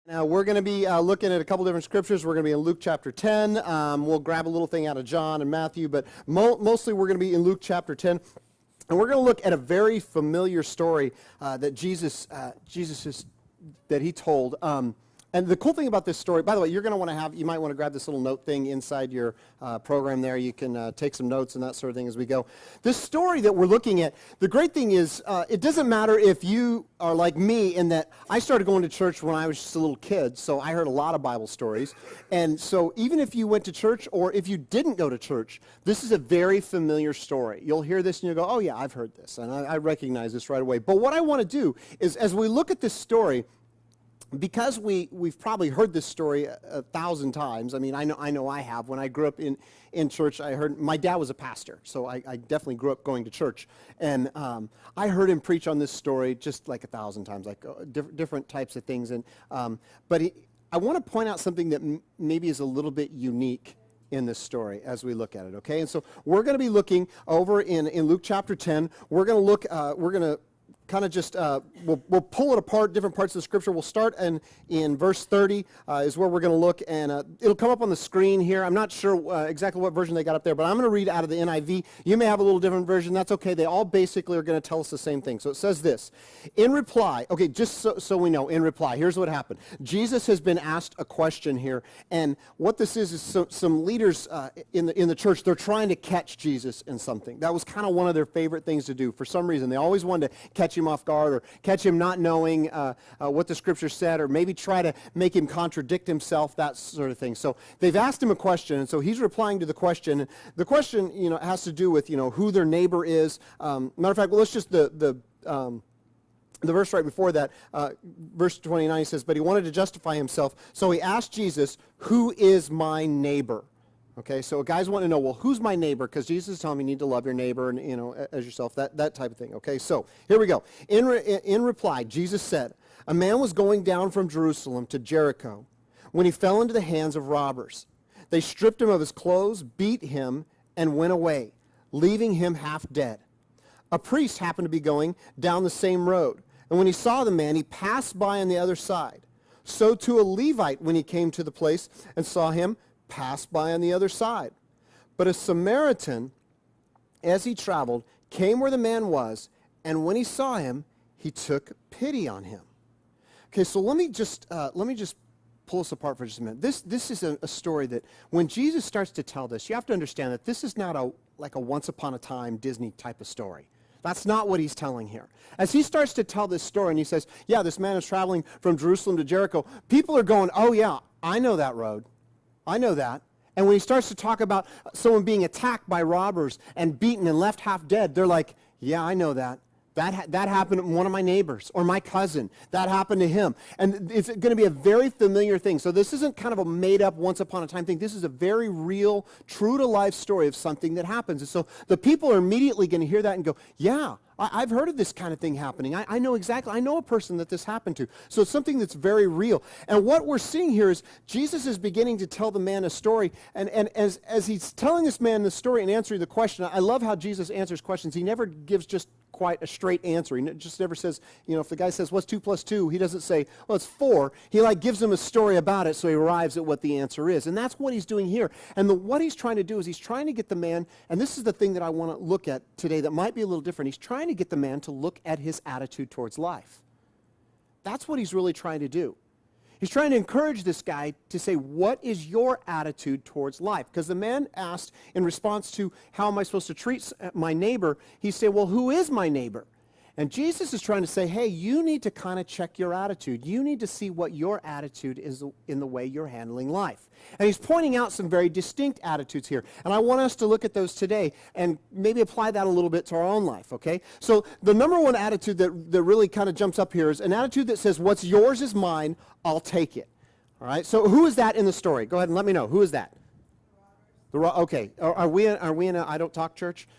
Now, we're going to be looking at a couple different scriptures. We're going to be in Luke chapter 10. We'll grab a little thing out of John and Matthew, but mostly we're going to be in Luke chapter 10. And we're going to look at a very familiar story that Jesus that he told. And the cool thing about this story, by the way, you're going to want to you might want to grab this little note thing inside your program there. You can take some notes and that sort of thing as we go. This story that we're looking at, the great thing is it doesn't matter if you are like me in that I started going to church when I was just a little kid, so I heard a lot of Bible stories. And so even if you went to church or if you didn't go to church, this is a very familiar story. You'll hear this and you'll go, oh yeah, I've heard this, and I recognize this right away. But what I want to do is as we look at this story, because we've probably heard this story 1,000 times. I mean, I know I have. When I grew up in church, I heard, my dad was a pastor, so I definitely grew up going to church. And I heard him preach on this story just like 1,000 times, like different types of things. And but I want to point out something that maybe is a little bit unique in this story as we look at it, okay? And so we're going to be looking over in Luke chapter 10. We're going to look, we're going to kind of just, we'll pull it apart, different parts of the scripture. We'll start in verse 30 is where we're going to look, and it'll come up on the screen here. I'm not sure exactly what version they got up there, but I'm going to read out of the NIV. You may have a little different version. That's okay. They all basically are going to tell us the same thing. So it says this. In reply, okay, just so we know, in reply, here's what happened. Jesus has been asked a question here, and what this is some leaders in the church, they're trying to catch Jesus in something. That was kind of one of their favorite things to do. For some reason, they always wanted to catch him off guard or catch him not knowing what the scripture said, or maybe try to make him contradict himself, that sort of thing. So they've asked him a question, and so he's replying to the question. The question, has to do with, who their neighbor is. Matter of fact, well, let's just the verse right before that, verse 29, he says, but he wanted to justify himself, so he asked Jesus, who is my neighbor? Okay, so guys want to know, well, who's my neighbor? Because Jesus is telling me you need to love your neighbor and, as yourself, that type of thing. Okay, so here we go. In reply, Jesus said, a man was going down from Jerusalem to Jericho when he fell into the hands of robbers. They stripped him of his clothes, beat him, and went away, leaving him half dead. A priest happened to be going down the same road, and when he saw the man, he passed by on the other side. So too a Levite, when he came to the place and saw him, passed by on the other side. But a Samaritan, as he traveled, came where the man was, and when he saw him, he took pity on him. Okay, so let me just pull this apart for just a minute. This is a story that when Jesus starts to tell this, you have to understand that this is not like a once upon a time Disney type of story. That's not what he's telling here. As he starts to tell this story and he says, yeah, this man is traveling from Jerusalem to Jericho, people are going, oh yeah, I know that road. I know that. And when he starts to talk about someone being attacked by robbers and beaten and left half dead, they're like, yeah, I know that. That happened to one of my neighbors or my cousin. That happened to him. And it's going to be a very familiar thing. So this isn't kind of a made-up, once-upon-a-time thing. This is a very real, true-to-life story of something that happens. And so the people are immediately going to hear that and go, yeah, I've heard of this kind of thing happening. I know exactly. I know a person that this happened to. So it's something that's very real. And what we're seeing here is Jesus is beginning to tell the man a story. And as he's telling this man the story and answering the question, I love how Jesus answers questions. He never gives just quite a straight answer. He just never says, if the guy says, what's 2 + 2? He doesn't say, well, it's 4. He gives him a story about it so he arrives at what the answer is. And that's what he's doing here. And what he's trying to do is he's trying to get the man, and this is the thing that I want to look at today that might be a little different. He's trying to get the man to look at his attitude towards life. That's what he's really trying to do. He's trying to encourage this guy to say, what is your attitude towards life? Because the man asked in response to, how am I supposed to treat my neighbor? He said, well, who is my neighbor? And Jesus is trying to say, hey, you need to kind of check your attitude. You need to see what your attitude is in the way you're handling life. And he's pointing out some very distinct attitudes here. And I want us to look at those today and maybe apply that a little bit to our own life, okay? So the number one attitude that really kind of jumps up here is an attitude that says, what's yours is mine, I'll take it. All right, so who is that in the story? Go ahead and let me know. Who is that? Okay, are we in a I don't talk church?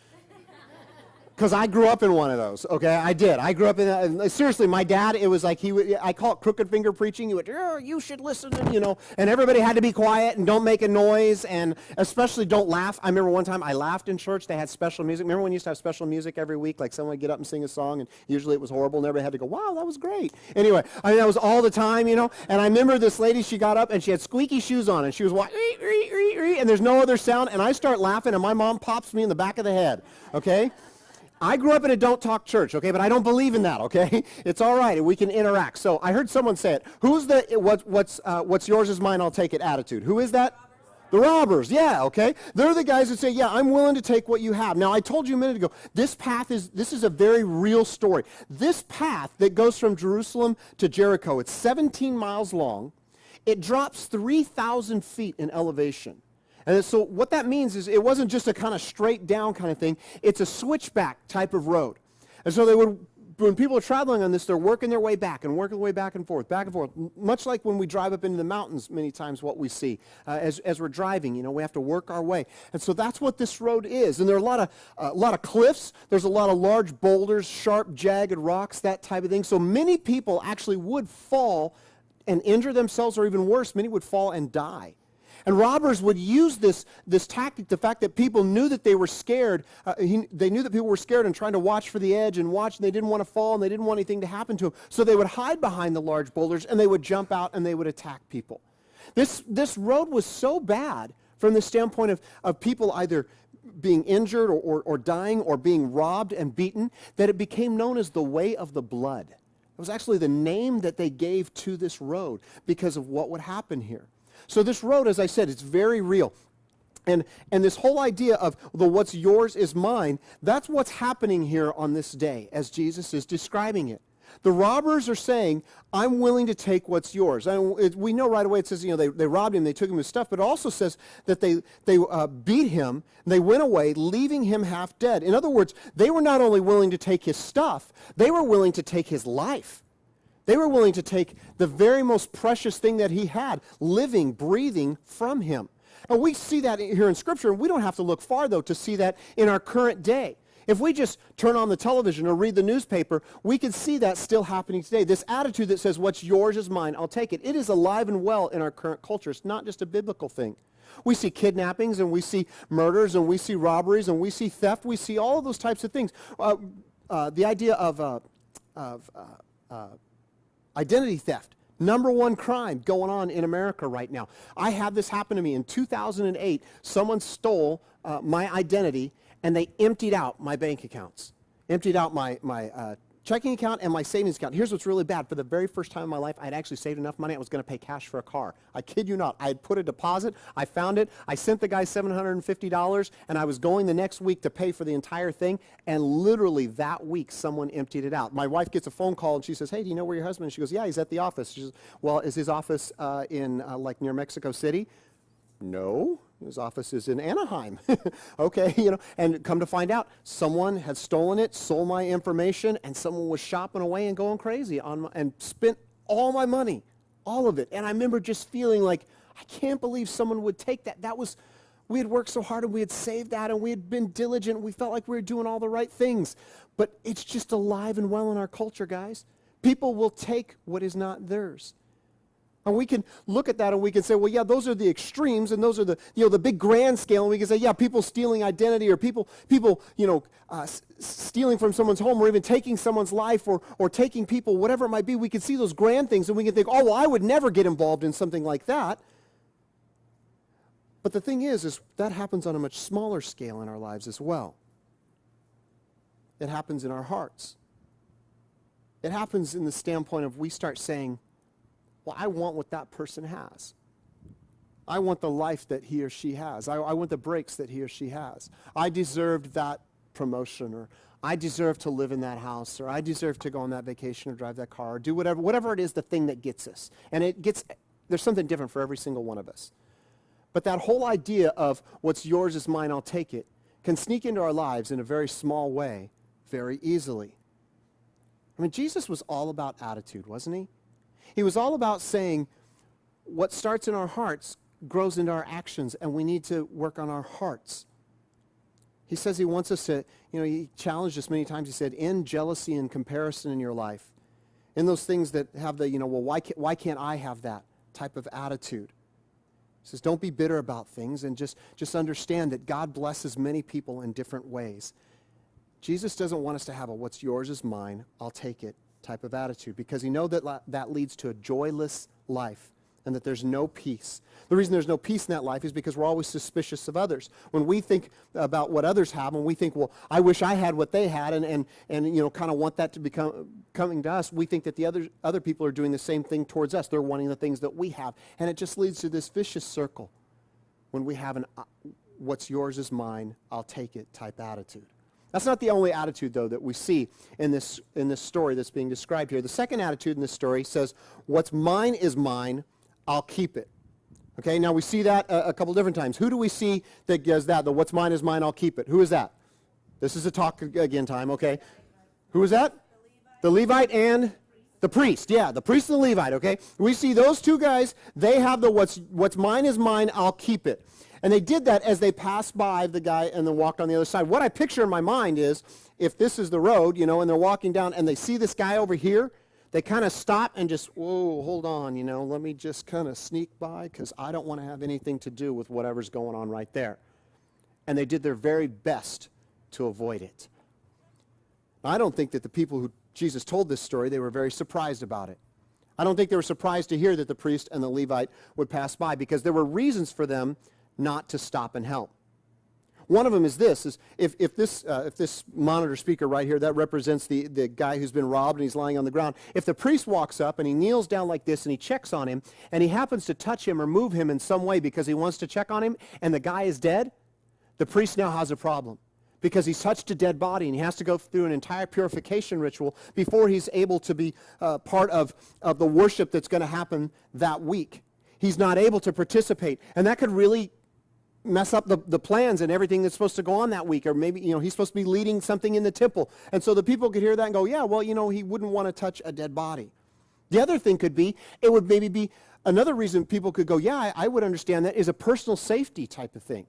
Because I grew up in one of those, okay? I did. I grew up in, seriously, my dad, it was like I call it crooked finger preaching. He would, oh, you should listen, and everybody had to be quiet and don't make a noise, and especially don't laugh. I remember one time I laughed in church. They had special music. Remember when you used to have special music every week? Like someone would get up and sing a song, and usually it was horrible, and everybody had to go, wow, that was great. Anyway, I mean, that was all the time, and I remember this lady, she got up, and she had squeaky shoes on, and she was like, and there's no other sound, and I start laughing, and my mom pops me in the back of the head, okay? I grew up in a don't talk church, okay, but I don't believe in that, okay? It's all right, and we can interact. So I heard someone say it. Who's the what's yours is mine, I'll take it attitude? Who is that? The robbers, yeah, okay? They're the guys that say, yeah, I'm willing to take what you have. Now, I told you a minute ago, this is a very real story. This path that goes from Jerusalem to Jericho, it's 17 miles long. It drops 3,000 feet in elevation. And so what that means is it wasn't just a kind of straight down kind of thing. It's a switchback type of road. And so when people are traveling on this, they're working their way back and working their way back and forth, much like when we drive up into the mountains many times what we see as we're driving. We have to work our way. And so that's what this road is. And there are a lot of cliffs. There's a lot of large boulders, sharp, jagged rocks, that type of thing. So many people actually would fall and injure themselves, or even worse, many would fall and die. And robbers would use this tactic, the fact that people knew that they were scared. They knew that people were scared and trying to watch for the edge and watch, and they didn't want to fall, and they didn't want anything to happen to them. So they would hide behind the large boulders, and they would jump out, and they would attack people. This road was so bad from the standpoint of people either being injured or dying or being robbed and beaten, that it became known as the Way of the Blood. It was actually the name that they gave to this road because of what would happen here. So this road, as I said, it's very real. And this whole idea of the what's yours is mine, that's what's happening here on this day as Jesus is describing it. The robbers are saying, I'm willing to take what's yours. And we know right away it says, they robbed him, they took him his stuff, but it also says that they beat him, and they went away, leaving him half dead. In other words, they were not only willing to take his stuff, they were willing to take his life. They were willing to take the very most precious thing that he had, living, breathing, from him. And we see that here in Scripture, and we don't have to look far, though, to see that in our current day. If we just turn on the television or read the newspaper, we can see that still happening today. This attitude that says, what's yours is mine, I'll take it. It is alive and well in our current culture. It's not just a biblical thing. We see kidnappings, and we see murders, and we see robberies, and we see theft. We see all of those types of things. The idea of identity theft, number one crime going on in America right now. I had this happen to me in 2008. Someone stole my identity, and they emptied out my bank accounts, emptied out my checking account and my savings account. Here's what's really bad. For the very first time in my life, I had actually saved enough money I was going to pay cash for a car. I kid you not. I had put a deposit. I found it. I sent the guy $750, and I was going the next week to pay for the entire thing, and literally that week, someone emptied it out. My wife gets a phone call, and she says, hey, do you know where your husband is? She goes, yeah, he's at the office. She says, well, is his office in like near Mexico City? No. His office is in Anaheim. Okay, and come to find out, someone had stolen it, sold my information, and someone was shopping away and going crazy and spent all my money, all of it. And I remember just feeling like, I can't believe someone would take that. We had worked so hard, and we had saved that, and we had been diligent. We felt like we were doing all the right things. But it's just alive and well in our culture, guys. People will take what is not theirs. And we can look at that and we can say, well, yeah, those are the extremes, and those are the big grand scale. And we can say, yeah, people stealing identity, or people stealing from someone's home, or even taking someone's life, or taking people, whatever it might be. We can see those grand things, and we can think, oh, well, I would never get involved in something like that. But the thing is that happens on a much smaller scale in our lives as well. It happens in our hearts. It happens in the standpoint of we start saying, well, I want what that person has. I want the life that he or she has. I want the breaks that he or she has. I deserved that promotion, or I deserve to live in that house, or I deserve to go on that vacation or drive that car, or do whatever it is, the thing that gets us. And there's something different for every single one of us. But that whole idea of what's yours is mine, I'll take it, can sneak into our lives in a very small way very easily. I mean, Jesus was all about attitude, wasn't he? He was all about saying what starts in our hearts grows into our actions, and we need to work on our hearts. He says he wants us to, he challenged us many times. He said, end jealousy and comparison in your life. In those things that have the, well, why can't I have that type of attitude? He says, don't be bitter about things, and just understand that God blesses many people in different ways. Jesus doesn't want us to have a what's yours is mine, I'll take it type of attitude, because he knows that leads to a joyless life and that there's no peace. The reason there's no peace in that life is because we're always suspicious of others. When we think about what others have, and we think, well, I wish I had what they had, and kind of want that to become coming to us, we think that the other people are doing the same thing towards us. They're wanting the things that we have. And it just leads to this vicious circle when we have an what's yours is mine, I'll take it type attitude. That's not the only attitude, though, that we see in this story that's being described here. The second attitude in this story says, what's mine is mine, I'll keep it. Okay, now we see that a couple different times. Who do we see that does that? The what's mine is mine, I'll keep it. Who is that? This is a talk again time, okay. Who is that? The Levite and the priest. Yeah, the priest and the Levite, okay. We see those two guys, they have the what's mine is mine, I'll keep it. And they did that as they passed by the guy and then walked on the other side. What I picture in my mind is, if this is the road, and they're walking down and they see this guy over here, they kind of stop and just, whoa, hold on, let me just kind of sneak by because I don't want to have anything to do with whatever's going on right there. And they did their very best to avoid it. Now, I don't think that the people who Jesus told this story, they were very surprised about it. I don't think they were surprised to hear that the priest and the Levite would pass by, because there were reasons for them not to stop and help. One of them is this, is if this monitor speaker right here, that represents the guy who's been robbed and he's lying on the ground. If the priest walks up and he kneels down like this and he checks on him, and he happens to touch him or move him in some way because he wants to check on him, and the guy is dead, the priest now has a problem, because he's touched a dead body and he has to go through an entire purification ritual before he's able to be part of the worship that's going to happen that week. He's not able to participate, and that could really mess up the plans and everything that's supposed to go on that week. Or maybe, he's supposed to be leading something in the temple. And so the people could hear that and go, yeah, well, he wouldn't want to touch a dead body. The other thing could be, it would maybe be another reason people could go, yeah, I would understand that, is a personal safety type of thing.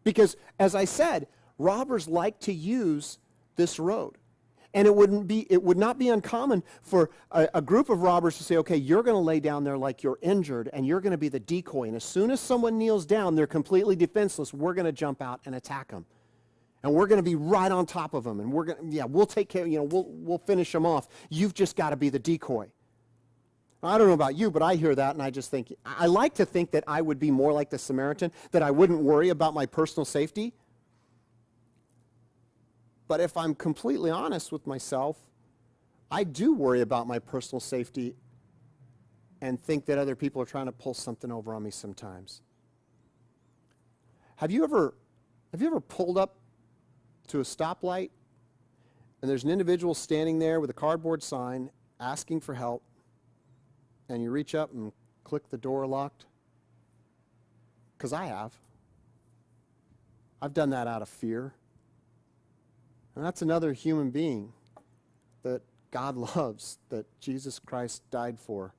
Because, as I said, robbers like to use this road. And it would not be uncommon for a group of robbers to say, okay, you're going to lay down there like you're injured, and you're going to be the decoy. And as soon as someone kneels down, they're completely defenseless. We're going to jump out and attack them. And we're going to be right on top of them. And we'll take care, we'll finish them off. You've just got to be the decoy. I don't know about you, but I hear that and I just think, I like to think that I would be more like the Samaritan, that I wouldn't worry about my personal safety. But if I'm completely honest with myself, I do worry about my personal safety and think that other people are trying to pull something over on me sometimes. Have you ever pulled up to a stoplight and there's an individual standing there with a cardboard sign asking for help, and you reach up and click the door locked? Because I have. I've done that out of fear. And that's another human being that God loves, that Jesus Christ died for.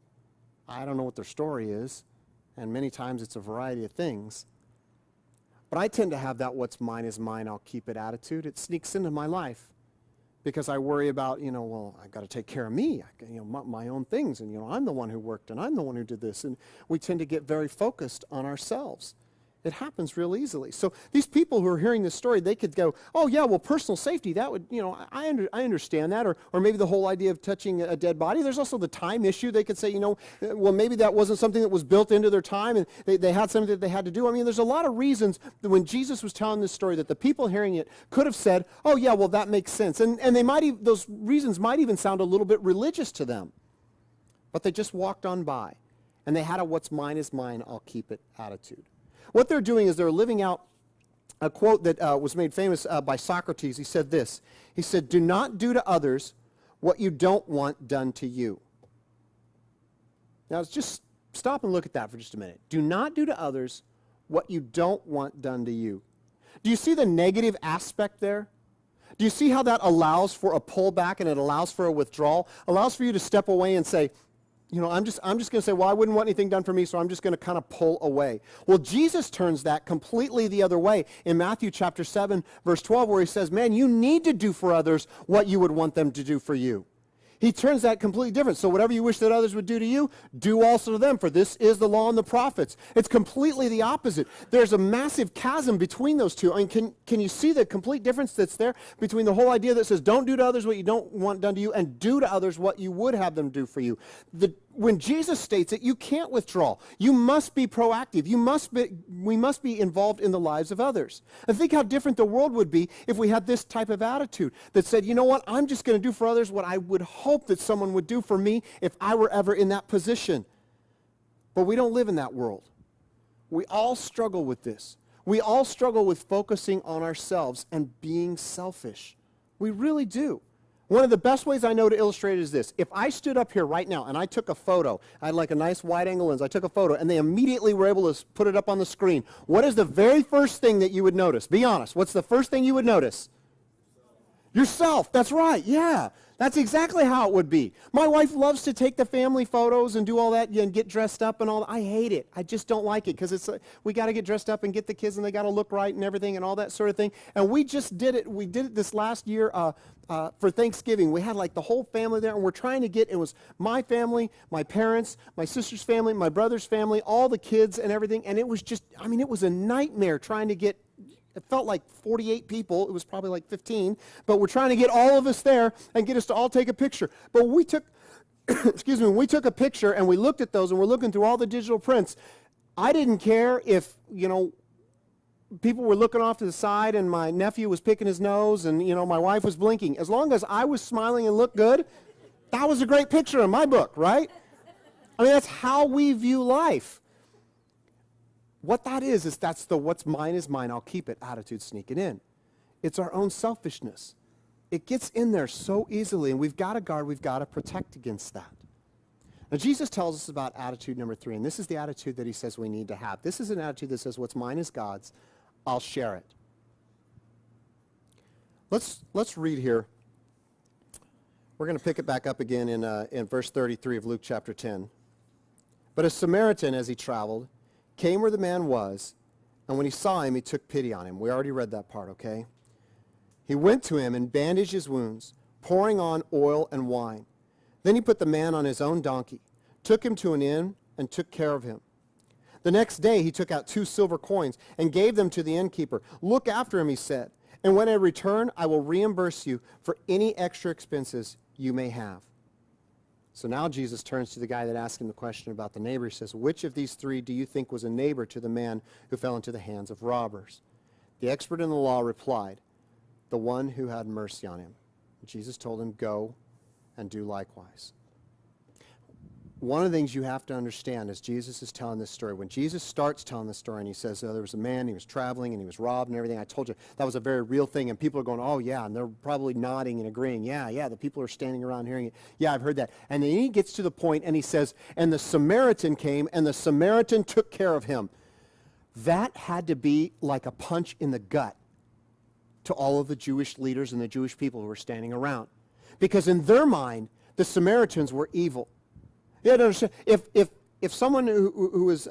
I don't know what their story is, and many times it's a variety of things. But I tend to have that what's mine is mine, I'll keep it attitude. It sneaks into my life because I worry about, well, I've got to take care of me, my own things, and, I'm the one who worked, and I'm the one who did this. And we tend to get very focused on ourselves. It happens real easily. So these people who are hearing this story, they could go, oh, yeah, well, personal safety, that would, I understand that. Or maybe the whole idea of touching a dead body. There's also the time issue. They could say, well, maybe that wasn't something that was built into their time, and they had something that they had to do. I mean, there's a lot of reasons that when Jesus was telling this story that the people hearing it could have said, oh, yeah, well, that makes sense. And those reasons might even sound a little bit religious to them. But they just walked on by, and they had a what's mine is mine, I'll keep it attitude. What they're doing is they're living out a quote that was made famous by Socrates. He said this. He said, do not do to others what you don't want done to you. Now, just stop and look at that for just a minute. Do not do to others what you don't want done to you. Do you see the negative aspect there? Do you see how that allows for a pullback and it allows for a withdrawal? Allows for you to step away and say, I'm just going to say, well, I wouldn't want anything done for me, so I'm just going to kind of pull away. Well, Jesus turns that completely the other way in Matthew chapter 7, verse 12, where he says, man, you need to do for others what you would want them to do for you. He turns that completely different. So whatever you wish that others would do to you, do also to them, for this is the law and the prophets. It's completely the opposite. There's a massive chasm between those two. I mean, can you see the complete difference that's there between the whole idea that says don't do to others what you don't want done to you and do to others what you would have them do for you? When Jesus states it, you can't withdraw. You must be proactive. We must be involved in the lives of others. And think how different the world would be if we had this type of attitude that said, you know what, I'm just going to do for others what I would hope that someone would do for me if I were ever in that position. But we don't live in that world. We all struggle with this. We all struggle with focusing on ourselves and being selfish. We really do. One of the best ways I know to illustrate it is this. If I stood up here right now and I took a photo, I had like a nice wide angle lens, I took a photo, and they immediately were able to put it up on the screen, what is the very first thing that you would notice? Be honest. What's the first thing you would notice? Yourself. That's right. Yeah. That's exactly how it would be. My wife loves to take the family photos and do all that and get dressed up and all that. I hate it. I just don't like it because it's we got to get dressed up and get the kids and they got to look right and everything and all that sort of thing. And we just did it. We did it this last year for Thanksgiving. We had like the whole family there, and we're trying to get, it was my family, my parents, my sister's family, my brother's family, all the kids and everything. And it was just, I mean, it was a nightmare trying to get, it felt like 48 people. It was probably like 15. But we're trying to get all of us there and get us to all take a picture. But we took, excuse me, we took a picture and we looked at those and we're looking through all the digital prints. I didn't care if, people were looking off to the side and my nephew was picking his nose and, my wife was blinking. As long as I was smiling and looked good, that was a great picture in my book, right? I mean, that's how we view life. What that is that's the what's mine is mine, I'll keep it attitude sneaking in. It's our own selfishness. It gets in there so easily, and we've got to guard, we've got to protect against that. Now, Jesus tells us about attitude number 3, and this is the attitude that he says we need to have. This is an attitude that says what's mine is God's, I'll share it. Let's read here. We're going to pick it back up again in verse 33 of Luke chapter 10. But a Samaritan, as he traveled, came where the man was, and when he saw him, he took pity on him. We already read that part, okay? He went to him and bandaged his wounds, pouring on oil and wine. Then he put the man on his own donkey, took him to an inn, and took care of him. The next day he took out 2 silver coins and gave them to the innkeeper. Look after him, he said, and when I return, I will reimburse you for any extra expenses you may have. So now Jesus turns to the guy that asked him the question about the neighbor. He says, which of these 3 do you think was a neighbor to the man who fell into the hands of robbers? The expert in the law replied, the one who had mercy on him. Jesus told him, go and do likewise. One of the things you have to understand as Jesus is telling this story, when Jesus starts telling this story and he says, there was a man, he was traveling and he was robbed and everything, I told you that was a very real thing, and people are going, oh yeah, and they're probably nodding and agreeing, yeah, the people are standing around hearing it, yeah, I've heard that. And then he gets to the point and he says, and the Samaritan came and the Samaritan took care of him. That had to be like a punch in the gut to all of the Jewish leaders and the Jewish people who were standing around. Because in their mind, the Samaritans were evil. You have to understand, if someone who was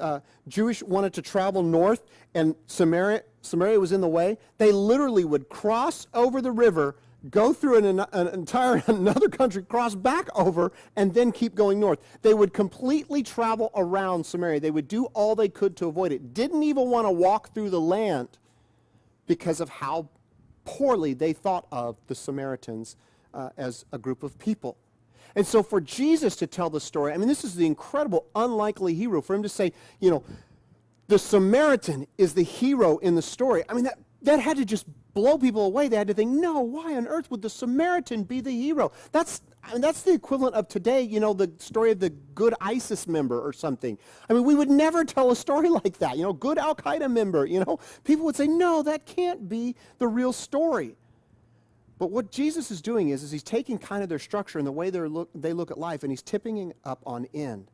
Jewish wanted to travel north and Samaria was in the way, they literally would cross over the river, go through an entire another country, cross back over, and then keep going north. They would completely travel around Samaria. They would do all they could to avoid it. Didn't even want to walk through the land because of how poorly they thought of the Samaritans as a group of people. And so for Jesus to tell the story, I mean, this is the incredible, unlikely hero. For him to say, the Samaritan is the hero in the story. I mean, that had to just blow people away. They had to think, no, why on earth would the Samaritan be the hero? That's the equivalent of today, the story of the good ISIS member or something. I mean, we would never tell a story like that. Good Al-Qaeda member, People would say, no, that can't be the real story. But what Jesus is doing is he's taking kind of their structure and the way they look at life, and he's tipping it up on end.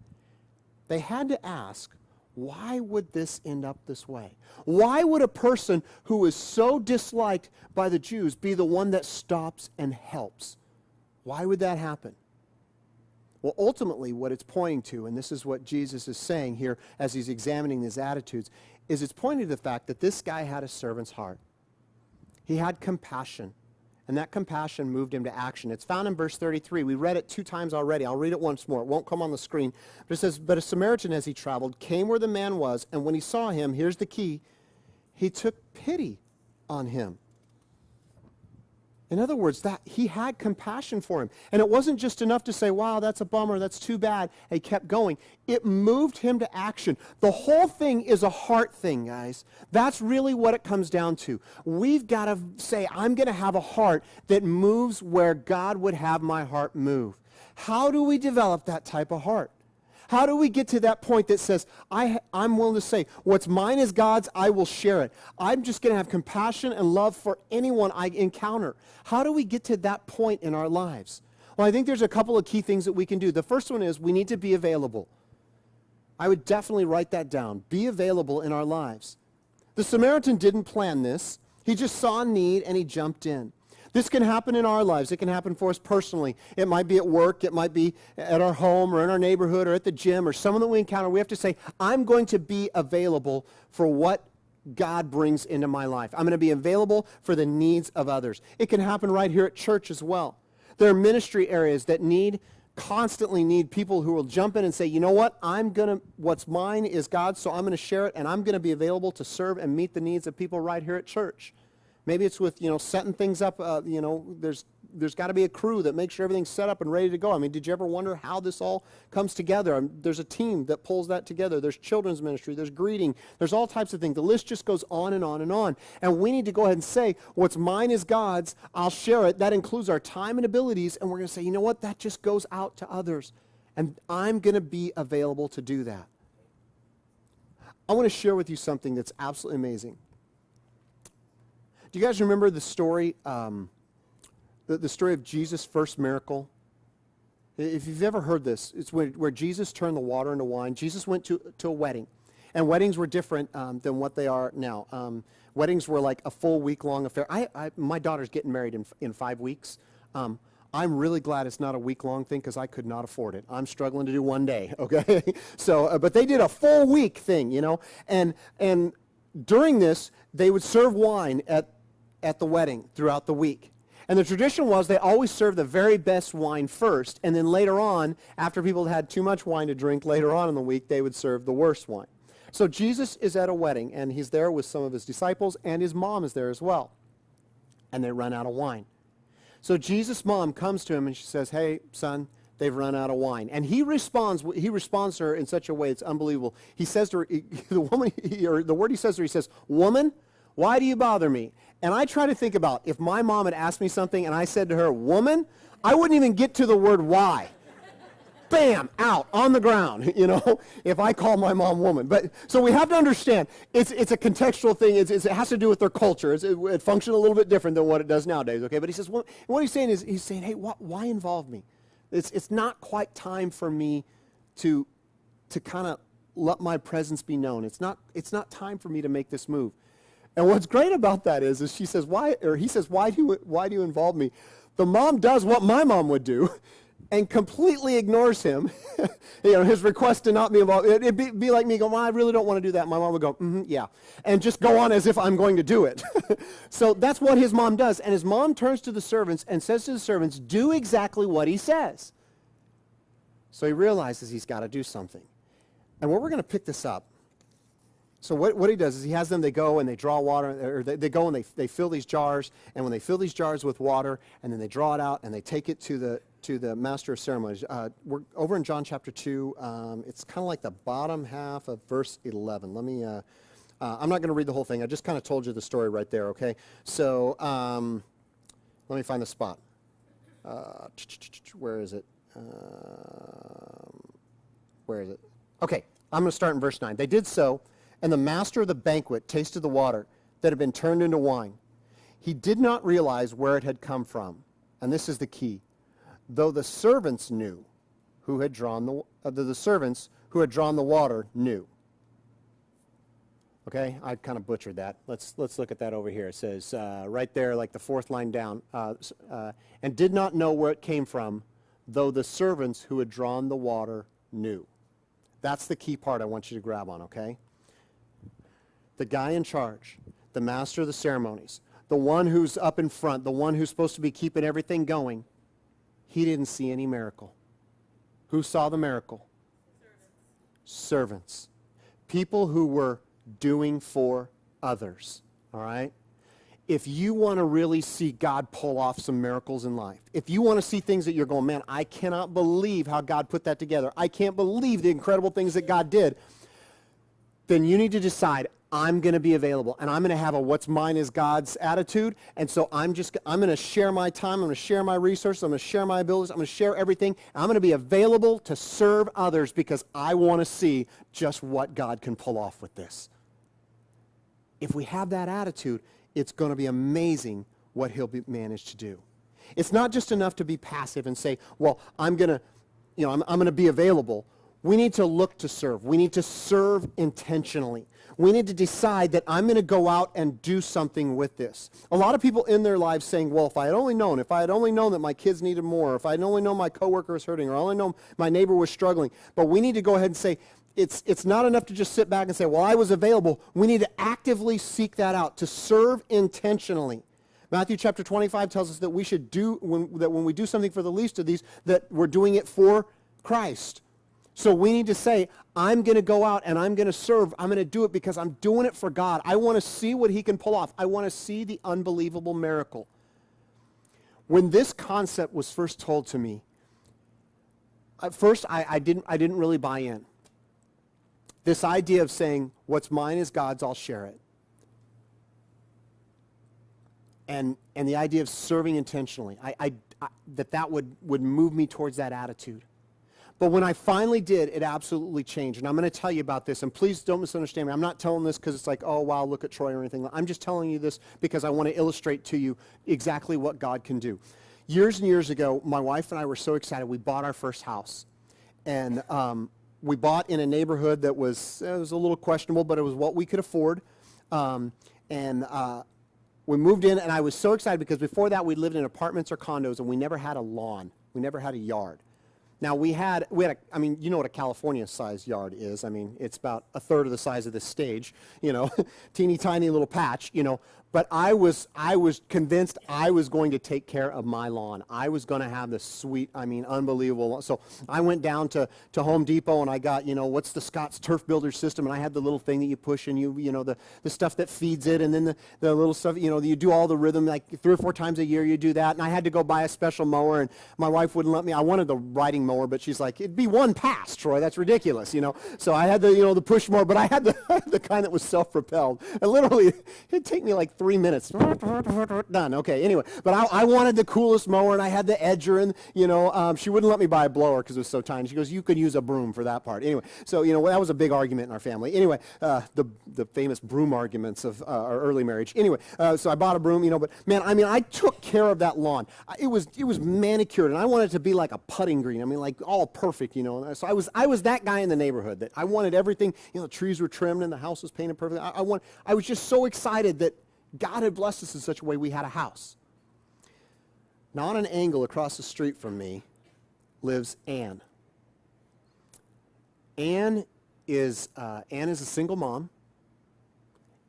They had to ask, why would this end up this way? Why would a person who is so disliked by the Jews be the one that stops and helps? Why would that happen? Well, ultimately, what it's pointing to, and this is what Jesus is saying here as he's examining these attitudes, is it's pointing to the fact that this guy had a servant's heart. He had compassion, and that compassion moved him to action. It's found in verse 33. We read it 2 times already. I'll read it once more. It won't come on the screen. But it says, "But a Samaritan, as he traveled, came where the man was, and when he saw him," here's the key, "he took pity on him." In other words, that he had compassion for him. And it wasn't just enough to say, "Wow, that's a bummer, that's too bad." And he kept going. It moved him to action. The whole thing is a heart thing, guys. That's really what it comes down to. We've got to say, I'm going to have a heart that moves where God would have my heart move. How do we develop that type of heart? How do we get to that point that says, I'm willing to say, what's mine is God's, I will share it. I'm just going to have compassion and love for anyone I encounter. How do we get to that point in our lives? Well, I think there's a couple of key things that we can do. The first one is we need to be available. I would definitely write that down. Be available in our lives. The Samaritan didn't plan this. He just saw a need and he jumped in. This can happen in our lives. It can happen for us personally. It might be at work. It might be at our home or in our neighborhood or at the gym or someone that we encounter. We have to say, I'm going to be available for what God brings into my life. I'm going to be available for the needs of others. It can happen right here at church as well. There are ministry areas that constantly need people who will jump in and say, you know what, what's mine is God's, so I'm going to share it, and I'm going to be available to serve and meet the needs of people right here at church. Maybe it's with, setting things up, there's got to be a crew that makes sure everything's set up and ready to go. I mean, did you ever wonder how this all comes together? There's a team that pulls that together. There's children's ministry. There's greeting. There's all types of things. The list just goes on and on and on. And we need to go ahead and say, what's mine is God's. I'll share it. That includes our time and abilities. And we're going to say, you know what? That just goes out to others. And I'm going to be available to do that. I want to share with you something that's absolutely amazing. Do you guys remember the story, the story of Jesus' first miracle? If you've ever heard this, it's where Jesus turned the water into wine. Jesus went to a wedding, and weddings were different than what they are now. Weddings were like a full week-long affair. My daughter's getting married in 5 weeks. I'm really glad it's not a week-long thing because I could not afford it. I'm struggling to do one day, okay? So, but they did a full week thing, and during this, they would serve wine at the wedding throughout the week. And the tradition was they always served the very best wine first, and then later on, after people had too much wine to drink, later on in the week, they would serve the worst wine. So Jesus is at a wedding, and he's there with some of his disciples, and his mom is there as well. And they run out of wine. So Jesus' mom comes to him, and she says, "Hey, son, they've run out of wine." And he responds to her in such a way, it's unbelievable. He says to her, the word he says to her, he says, "Woman, why do you bother me?" And I try to think about if my mom had asked me something and I said to her, "Woman," I wouldn't even get to the word why. Bam, out, on the ground, if I call my mom woman. But so we have to understand, it's a contextual thing. It has to do with their culture. It functions a little bit different than what it does nowadays, okay? But he says, what he's saying is, hey, why involve me? It's not quite time for me to kind of let my presence be known. It's not time for me to make this move. And what's great about that is she says, "Why?" Or he says, "Why do you involve me?" The mom does what my mom would do, and completely ignores him. His request to not be involved. It'd be like me going, "Well, I really don't want to do that." My mom would go, "Yeah," and just go on as if I'm going to do it. So that's what his mom does. And his mom turns to the servants and says to the servants, "Do exactly what he says." So he realizes he's got to do something. And where we're going to pick this up. So what he does is he has them, they go and they draw water, or they go and they fill these jars, and when they fill these jars with water, and then they draw it out, and they take it to the master of ceremonies. We're over in John chapter 2. It's kind of like the bottom half of verse 11. Let me, I'm not going to read the whole thing. I just kind of told you the story right there, okay? So let me find the spot. Where is it? Where is it? Okay, I'm going to start in verse 9. They did so, and the master of the banquet tasted the water that had been turned into wine. He did not realize where it had come from. And this is the key. Though the servants knew who had drawn the servants who had drawn the water knew. Okay, I kind of butchered that. Let's look at that over here. It says right there, like the fourth line down, and did not know where it came from, though the servants who had drawn the water knew. That's the key part I want you to grab on, okay? The guy in charge, the master of the ceremonies, the one who's up in front, the one who's supposed to be keeping everything going, he didn't see any miracle. Who saw the miracle? Servants. People who were doing for others, all right? If you want to really see God pull off some miracles in life, if you want to see things that you're going, man, I cannot believe how God put that together. I can't believe the incredible things that God did. Then you need to decide, I'm going to be available, and I'm going to have a what's mine is God's attitude, and so I'm going to share my time, I'm going to share my resources, I'm going to share my abilities, I'm going to share everything, and I'm going to be available to serve others because I want to see just what God can pull off with this. If we have that attitude, it's going to be amazing what he'll manage to do. It's not just enough to be passive and say, well, I'm going to be available. We need to look to serve. We need to serve intentionally. We need to decide that I'm going to go out and do something with this. A lot of people in their lives saying, well, if I had only known that my kids needed more, if I had only known my coworker was hurting, or I only known my neighbor was struggling. But we need to go ahead and say, it's not enough to just sit back and say, well, I was available. We need to actively seek that out, to serve intentionally. Matthew chapter 25 tells us that we should when we do something for the least of these, that we're doing it for Christ. So we need to say, I'm going to go out and I'm going to serve. I'm going to do it because I'm doing it for God. I want to see what he can pull off. I want to see the unbelievable miracle. When this concept was first told to me, at first I didn't really buy in. This idea of saying, what's mine is God's, I'll share it. And the idea of serving intentionally, that would move me towards that attitude. But when I finally did, it absolutely changed. And I'm going to tell you about this. And please don't misunderstand me. I'm not telling this because it's like, oh, wow, look at Troy or anything. I'm just telling you this because I want to illustrate to you exactly what God can do. Years and years ago, my wife and I were so excited. We bought our first house. And we bought in a neighborhood that was a little questionable, but it was what we could afford. We moved in, and I was so excited because before that, we lived in apartments or condos, and we never had a lawn. We never had a yard. Now, we had I mean, you know what a California-sized yard is. I mean, it's about a third of the size of this stage, teeny tiny little patch, But I was convinced I was going to take care of my lawn. I was going to have this sweet, unbelievable lawn. So I went down to Home Depot and I got, what's the Scott's Turf Builder system, and I had the little thing that you push and the stuff that feeds it, and then the little stuff, you do all the rhythm, like 3 or 4 times a year you do that. And I had to go buy a special mower, and my wife wouldn't let me. I wanted the riding mower, but she's like, it'd be one pass, Troy. That's ridiculous, So I had the push mower, but I had the kind that was self-propelled. And literally, it'd take me like 3 minutes. Done. Okay, anyway. But I wanted the coolest mower, and I had the edger, and, she wouldn't let me buy a blower because it was so tiny. She goes, you could use a broom for that part. Anyway, so, that was a big argument in our family. Anyway, the famous broom arguments of our early marriage. Anyway, so I bought a broom, but, man, I took care of that lawn. It was manicured, and I wanted it to be like a putting green. Like all perfect, So I was that guy in the neighborhood that I wanted everything, the trees were trimmed and the house was painted perfectly. I was just so excited that God had blessed us in such a way we had a house. Now, on an angle across the street from me lives Ann. Ann is a single mom.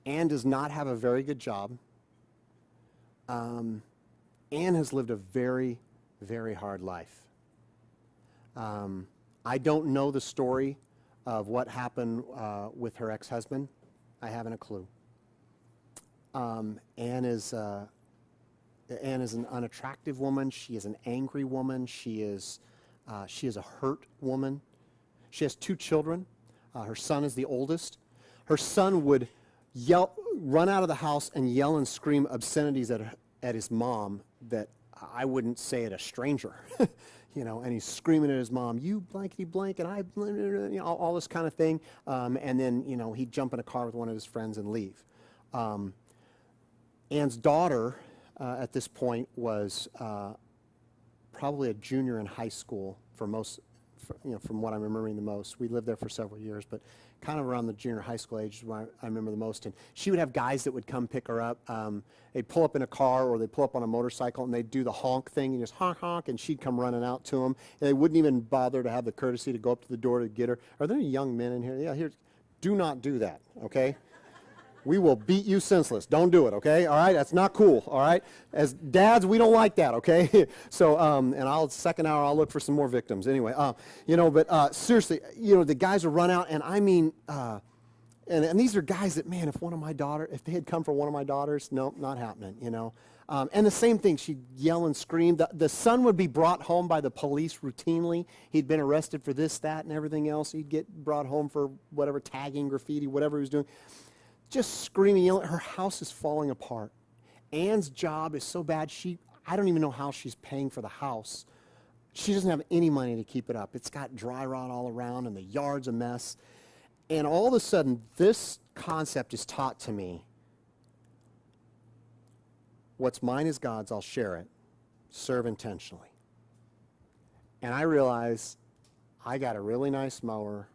Ann does not have a very good job. Ann has lived a very, very hard life. I don't know the story of what happened with her ex-husband. I haven't a clue. Ann is an unattractive woman. She is an angry woman. She is a hurt woman. She has 2 children. Her son is the oldest. Her son would run out of the house and yell and scream obscenities at his mom that I wouldn't say at a stranger. And he's screaming at his mom, you blankety blank, and I, all this kind of thing. And then, he'd jump in a car with one of his friends and leave. Ann's daughter, at this point, was probably a junior in high school for most from what I'm remembering the most. We lived there for several years, but kind of around the junior high school age is when I remember the most. And she would have guys that would come pick her up. They'd pull up in a car or they'd pull up on a motorcycle and they'd do the honk thing and just honk, honk, and she'd come running out to them. And they wouldn't even bother to have the courtesy to go up to the door to get her. Are there any young men in here? Yeah, here. Do not do that, okay? We will beat you senseless. Don't do it, okay? All right? That's not cool, all right? As dads, we don't like that, okay? So, and second hour, I'll look for some more victims. Anyway, but seriously, the guys will run out, and I mean, and these are guys that, man, if they had come for one of my daughters, no, not happening, And the same thing, she'd yell and scream. The son would be brought home by the police routinely. He'd been arrested for this, that, and everything else. He'd get brought home for whatever, tagging, graffiti, whatever he was doing. Just screaming, yelling. Her house is falling apart. Ann's job is so bad, I don't even know how she's paying for the house. She doesn't have any money to keep it up. It's got dry rot all around, and the yard's a mess. And all of a sudden, this concept is taught to me. What's mine is God's, I'll share it. Serve intentionally. And I realize I got a really nice mower.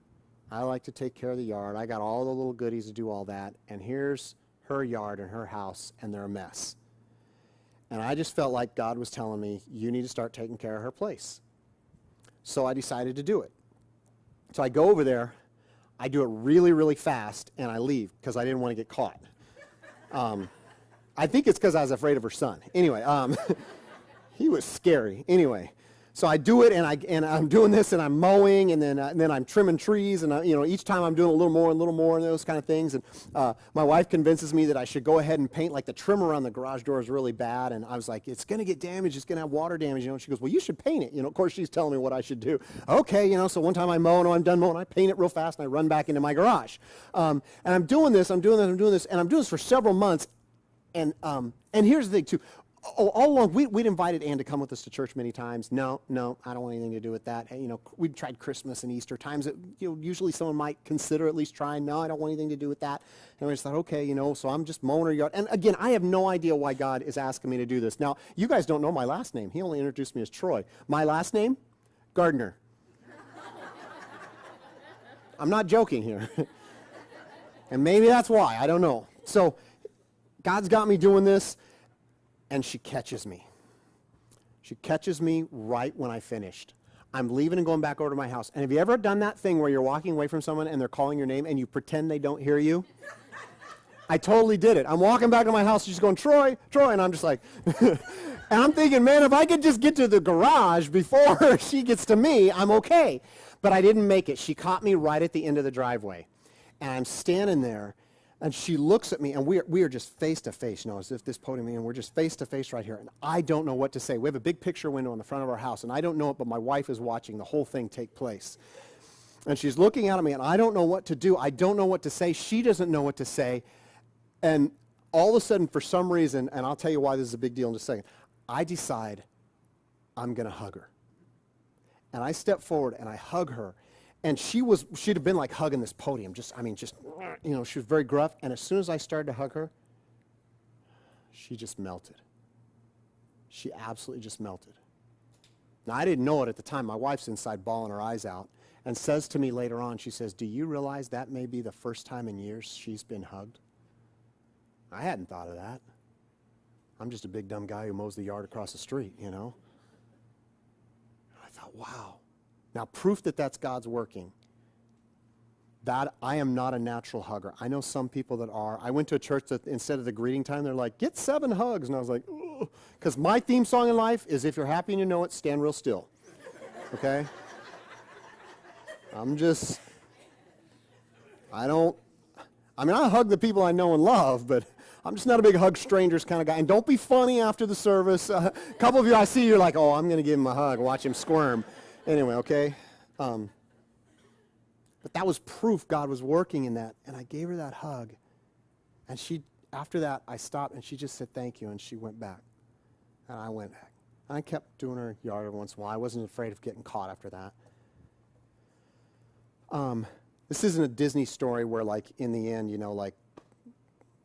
I like to take care of the yard. I got all the little goodies to do all that. And here's her yard and her house, and they're a mess. And I just felt like God was telling me, you need to start taking care of her place. So I decided to do it. So I go over there. I do it really, really fast, and I leave because I didn't want to get caught. I think it's because I was afraid of her son. Anyway, he was scary. Anyway. So I do it, and I'm doing this, and I'm mowing, and then I'm trimming trees, and each time I'm doing a little more and those kind of things. And my wife convinces me that I should go ahead and paint. Like the trimmer on the garage door is really bad, and I was like, it's going to get damaged. It's going to have water damage. And she goes, well, you should paint it. Of course, she's telling me what I should do. Okay, so one time I mow, and I'm done mowing, I paint it real fast, and I run back into my garage. And I'm doing this, and I'm doing this for several months. And here's the thing too. All along, we'd invited Ann to come with us to church many times. No, I don't want anything to do with that. We'd tried Christmas and Easter times that, usually someone might consider at least trying. No, I don't want anything to do with that. And we just thought, okay, so I'm just mowing her yard. And again, I have no idea why God is asking me to do this. Now, you guys don't know my last name. He only introduced me as Troy. My last name? Gardner. I'm not joking here. And maybe that's why. I don't know. So God's got me doing this. And she catches me. She catches me right when I finished. I'm leaving and going back over to my house. And have you ever done that thing where you're walking away from someone and they're calling your name and you pretend they don't hear you? I totally did it. I'm walking back to my house. She's going, Troy, and I'm just like, and I'm thinking, man, if I could just get to the garage before she gets to me, I'm okay. But I didn't make it. She caught me right at the end of the driveway. And I'm standing there. And she looks at me, and we are just face to face, as if this podium, and we're just face to face right here. And I don't know what to say. We have a big picture window in the front of our house, and I don't know it, but my wife is watching the whole thing take place. And she's looking out at me, and I don't know what to do. I don't know what to say. She doesn't know what to say. And all of a sudden, for some reason, and I'll tell you why this is a big deal in just a second, I decide I'm going to hug her. And I step forward, and I hug her. And she'd have been like hugging this podium. She was very gruff. And as soon as I started to hug her, she just melted. She absolutely just melted. Now, I didn't know it at the time. My wife's inside bawling her eyes out and says to me later on, she says, do you realize that may be the first time in years she's been hugged? I hadn't thought of that. I'm just a big dumb guy who mows the yard across the street, I thought, wow. Now, proof that that's God's working, that I am not a natural hugger. I know some people that are. I went to a church that instead of the greeting time, they're like, get 7 hugs. And I was like, oh, because my theme song in life is if you're happy and you know it, stand real still. Okay? I hug the people I know and love, but I'm just not a big hug strangers kind of guy. And don't be funny after the service. A couple of you I see, you're like, oh, I'm going to give him a hug, watch him squirm. Anyway, okay? But that was proof God was working in that. And I gave her that hug. And after that, I stopped, and she just said thank you, and she went back. And I went back. I kept doing her yard every once in a while. I wasn't afraid of getting caught after that. This isn't a Disney story where, in the end,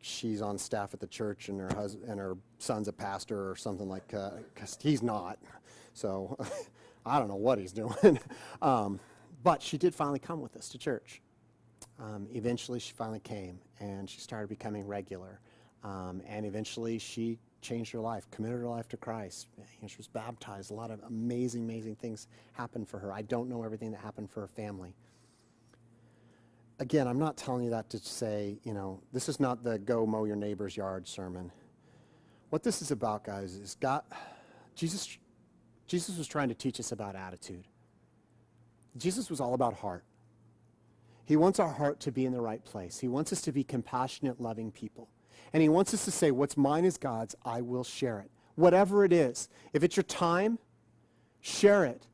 she's on staff at the church and her son's a pastor or something because he's not. So I don't know what he's doing. But she did finally come with us to church. Eventually, she finally came, and she started becoming regular. And eventually, she changed her life, committed her life to Christ. She was baptized. A lot of amazing, amazing things happened for her. I don't know everything that happened for her family. Again, I'm not telling you that to say, this is not the go mow your neighbor's yard sermon. What this is about, guys, is Jesus was trying to teach us about attitude. Jesus was all about heart. He wants our heart to be in the right place. He wants us to be compassionate, loving people. And he wants us to say, what's mine is God's, I will share it. Whatever it is. If it's your time, share it.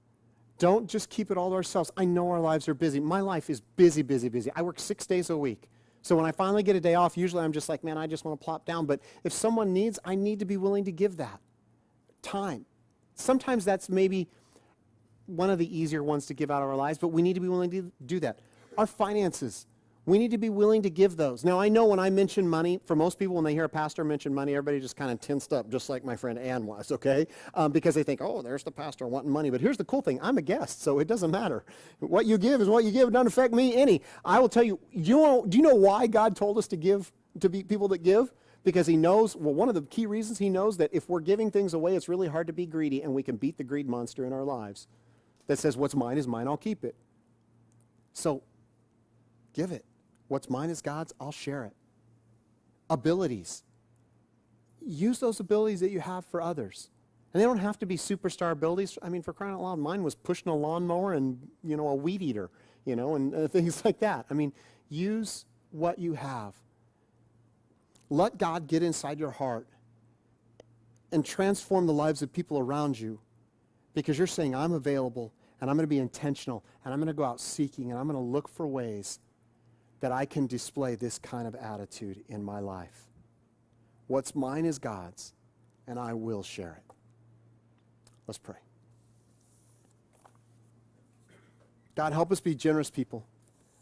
Don't just keep it all to ourselves. I know our lives are busy. My life is busy, busy, busy. I work 6 days a week. So when I finally get a day off, usually I'm just like, man, I just want to plop down. But if someone needs, I need to be willing to give that time. Sometimes that's maybe one of the easier ones to give out of our lives, but we need to be willing to do that. Our finances, we need to be willing to give those. Now, I know when I mention money, for most people, when they hear a pastor mention money, everybody just kind of tensed up, just like my friend Ann was, okay? Because they think, oh, there's the pastor wanting money. But here's the cool thing. I'm a guest, so it doesn't matter. What you give is what you give. It doesn't affect me any. I will tell you, do you know why God told us to give, to be people that give? Because he knows, well, one of the key reasons he knows that if we're giving things away, it's really hard to be greedy, and we can beat the greed monster in our lives that says, what's mine is mine, I'll keep it. So, give it. What's mine is God's, I'll share it. Abilities. Use those abilities that you have for others. And they don't have to be superstar abilities. I mean, for crying out loud, mine was pushing a lawnmower and, a weed eater, and things like that. I mean, use what you have. Let God get inside your heart and transform the lives of people around you, because you're saying, I'm available, and I'm going to be intentional, and I'm going to go out seeking, and I'm going to look for ways that I can display this kind of attitude in my life. What's mine is God's, and I will share it. Let's pray. God, help us be generous people.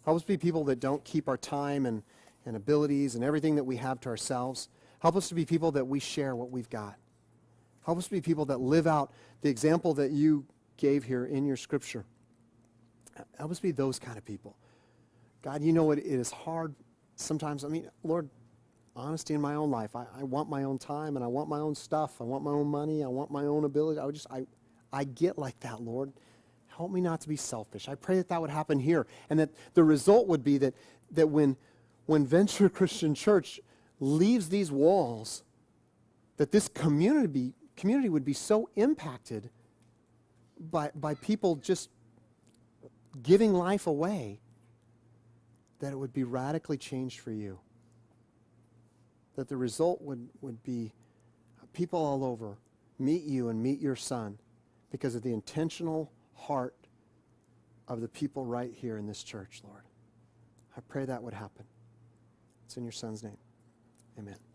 Help us be people that don't keep our time and abilities and everything that we have to ourselves. Help us to be people that we share what we've got. Help us be people that live out the example that you gave here in your scripture. Help us be those kind of people. God, it is hard sometimes. I mean, Lord, honesty in my own life. I want my own time, and I want my own stuff. I want my own money. I want my own ability. I get like that, Lord. Help me not to be selfish. I pray that would happen here, and that the result would be that when Venture Christian Church leaves these walls, that this community would be so impacted by people just giving life away, that it would be radically changed for you. That the result would be people all over meet you and meet your Son because of the intentional heart of the people right here in this church, Lord. I pray that would happen. It's in your Son's name. Amen.